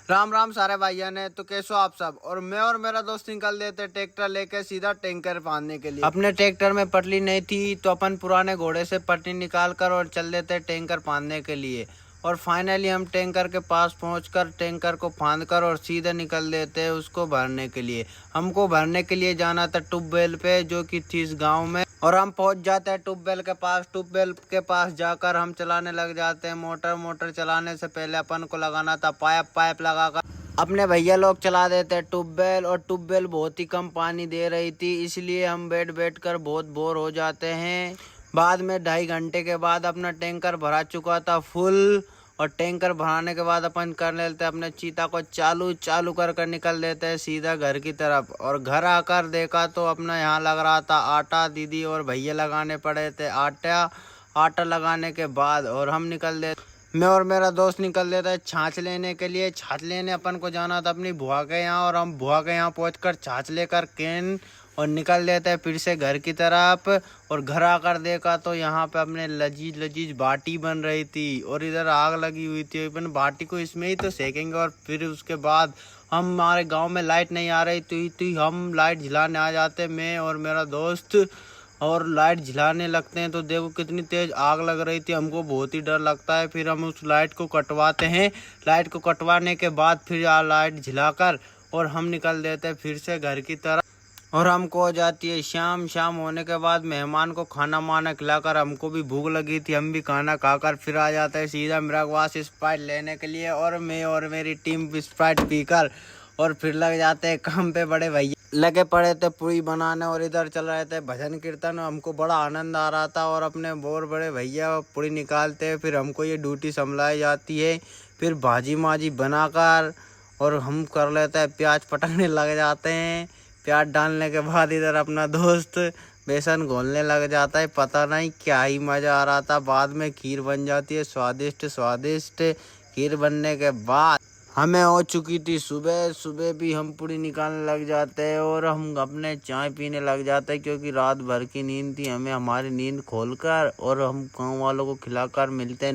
राम राम सारे भाइयों ने। तो कैसो आप सब। और मैं और मेरा दोस्त निकल देते ट्रैक्टर लेके सीधा टैंकर बांधने के लिए। अपने ट्रैक्टर में पटरी नहीं थी तो अपन पुराने घोड़े से पटरी निकाल कर और चल देते टैंकर बांधने के लिए। और फाइनली हम टैंकर के पास पहुंचकर टैंकर को फांद कर और सीधे निकल देते उसको भरने के लिए। हमको भरने के लिए जाना था ट्यूबवेल पे जो कि थी इस गाँव में। और हम पहुंच जाते हैं ट्यूबवेल के पास। ट्यूबवेल के पास जाकर हम चलाने लग जाते हैं मोटर। मोटर चलाने से पहले अपन को लगाना था पाइप लगाकर अपने भैया लोग चला देते हैं ट्यूबवेल। और ट्यूबवेल बहुत ही कम पानी दे रही थी, इसलिए हम बैठ कर बहुत बोर हो जाते हैं। बाद में 2.5 घंटे के बाद अपना टैंकर भरा चुका था फुल। और टैंकर भराने के बाद अपन कर लेते हैं अपने चीता को चालू कर निकल देते हैं सीधा घर की तरफ। और घर आकर देखा तो अपना यहाँ लग रहा था आटा। दीदी और भैया लगाने पड़े थे आटा लगाने के बाद और हम निकल देते। मैं और मेरा दोस्त निकल देता है छाछ लेने के लिए। छाछ लेने अपन को जाना था अपनी बुआ के यहाँ। और हम बुआ के यहाँ पहुँचकर छाछ लेकर कैन और निकल देते हैं फिर से घर की तरफ। और घर आकर देखा तो यहाँ पे अपने लजीज बाटी बन रही थी और इधर आग लगी हुई थी। अपन बाटी को इसमें ही तो सेकेंगे। और फिर उसके बाद हमारे गांव में लाइट नहीं आ रही थी हम लाइट जलाने आ जाते मैं और मेरा दोस्त। और लाइट जलाने लगते हैं तो देखो कितनी तेज आग लग रही थी। हमको बहुत ही डर लगता है। फिर हम उस लाइट को कटवाते हैं। लाइट को कटवाने के बाद फिर लाइट जलाकर और हम निकल देते हैं फिर से घर की तरफ। और हमको हो जाती है शाम होने के बाद मेहमान को खाना माना खिलाकर हमको भी भूख लगी थी। हम भी खाना खाकर फिर आ जाते हैं सीधा मिरागवास स्प्राइट लेने के लिए। और मैं और मेरी टीम स्प्राइट पीकर और फिर लग जाते हैं काम पे। बड़े भैया लगे पड़े थे पूरी बनाने और इधर चल रहे थे भजन कीर्तन। हमको बड़ा आनंद आ रहा था। और अपने बोर बड़े भैया पूरी निकालते हैं फिर हमको ये ड्यूटी संभलाई जाती है। फिर भाजी माजी बनाकर और हम कर लेते हैं प्याज पटकने लग जाते हैं। प्याज डालने के बाद इधर अपना दोस्त बेसन घोलने लग जाता है। पता नहीं क्या ही मज़ा आ रहा था। बाद में खीर बन जाती है स्वादिष्ट। खीर बनने के बाद हमें हो चुकी थी सुबह भी हम पूरी निकालने लग जाते हैं। और हम अपने चाय पीने लग जाते हैं क्योंकि रात भर की नींद थी। हमें हमारी नींद खोलकर और हम गाँव वालों को खिलाकर मिलते हैं।